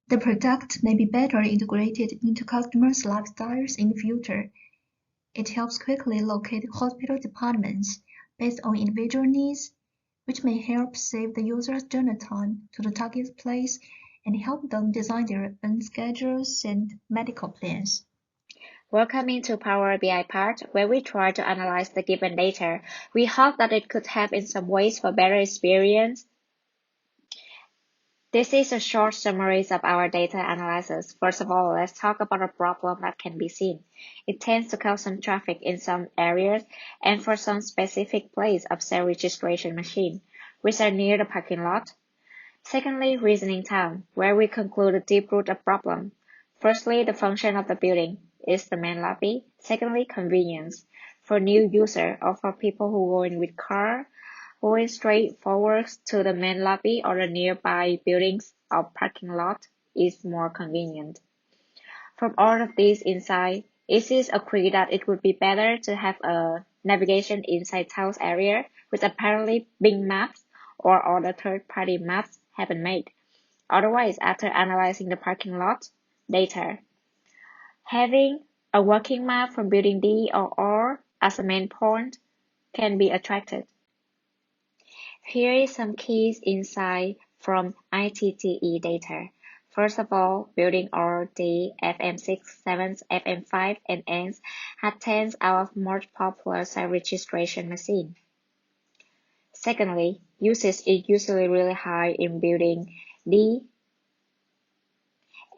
The product may be better integrated into customers' lifestyles in the future. It helps quickly locate hospital departments based on individual needs, which may help save the user's journey time to the target place and help them design their own schedules and medical plans. Welcome into Power BI part, where we try to analyze the given data. We hope that it could help in some ways for better experience. This is a short summary of our data analysis. First of all, let's talk about a problem that can be seen. It tends to cause some traffic in some areas and for some specific place of self-registration machine, which are near the parking lot. Secondly, reasoning time, where we conclude the deep root of problem. Firstly, the function of the building is the main lobby. Secondly, convenience for new user or for people who go in with car. Going straight forward to the main lobby or the nearby buildings or parking lot is more convenient. From all of these insights, it is agreed that it would be better to have a navigation inside Taos area with apparently Bing Maps or other third-party maps have been made. Otherwise, after analyzing the parking lot data, having a working map from building D or R as a main point can be attracted. Here is some key insight from ITTE data. First of all, building R, D, FM6, 7, FM5, and N's had 10 out of most popular self-registration machines. Secondly, usage is usually really high in building D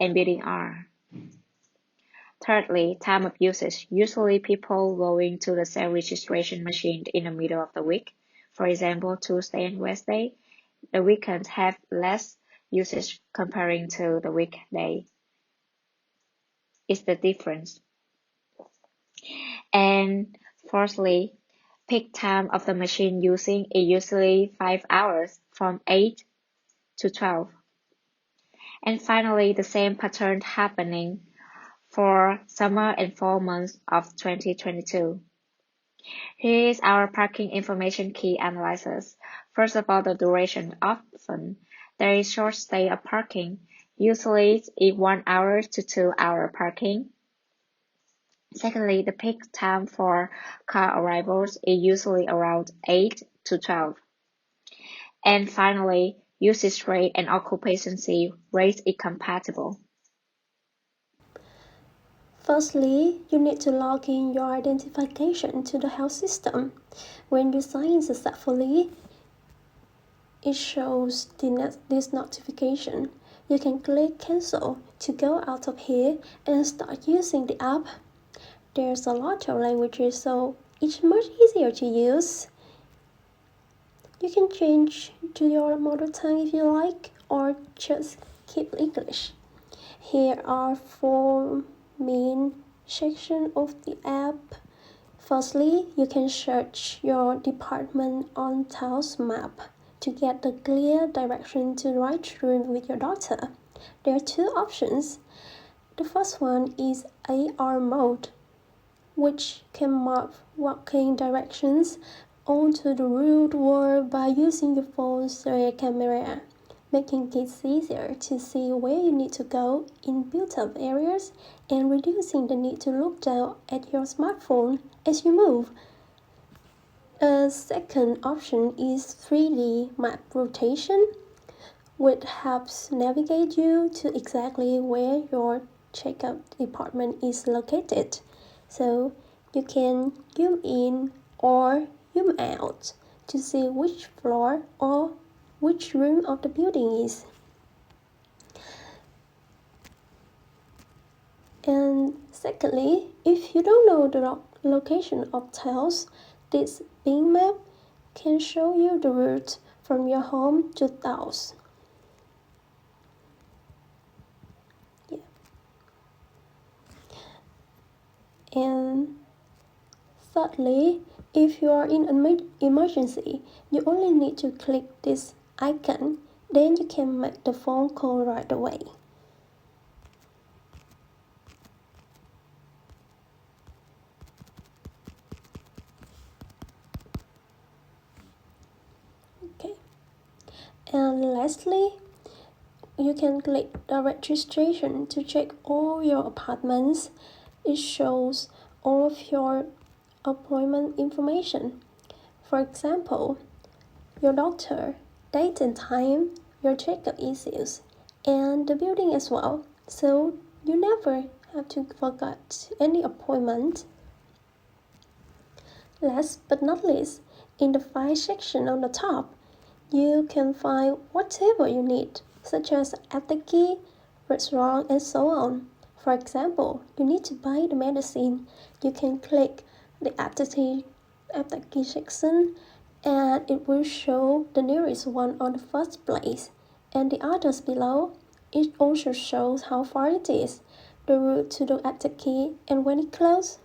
and building R. Thirdly, time of usage. Usually people going to the self-registration machine in the middle of the week. For example, Tuesday and Wednesday. The weekends have less usage comparing to the weekday. It's the difference. And fourthly, peak time of the machine using is usually 5 hours from 8 to 12. And finally, the same pattern happening for summer and fall months of 2022. Here is our parking information key analysis. First of all, the duration. Often, there is short stay of parking, usually it's 1 hour to 2 hour parking. Secondly, the peak time for car arrivals is usually around 8 to 12. And finally, usage rate and occupancy rate is compatible. Firstly, you need to log in your identification to the health system. When you sign in successfully, it shows this notification. You can click cancel to go out of here and start using the app. There's a lot of languages, so it's much easier to use. You can change to your mother tongue if you like, or just keep English. Here are 4 main sections of the app. Firstly, you can search your department on Taos map to get the clear direction to the right room with your daughter. There are 2 options. The first one is AR mode, which can map walking directions onto the real world by using your phone's rear camera, making it easier to see where you need to go in built-up areas and reducing the need to look down at your smartphone as you move. A second option is 3D map rotation, which helps navigate you to exactly where your checkout department is located. So you can zoom in or zoom out to see which floor or which room of the building is. And secondly, if you don't know the location of Taos, this Bing map can show you the route from your home to Taos. Yeah. And thirdly, if you are in an emergency, you only need to click this icon, then you can make the phone call right away. Okay. And lastly, You can click the registration to check all your apartments. It shows all of your appointment information. For example, your doctor, date and time, your checkup issues, and the building as well. So you never have to forget any appointment. Last but not least, in the file section on the top, you can find whatever you need, such as apteki, restaurant, and so on. For example, you need to buy the medicine. You can click the apteki section and it will show the nearest one on the first place. And the others below, it also shows how far it is, the route to the apteki, and when it closes.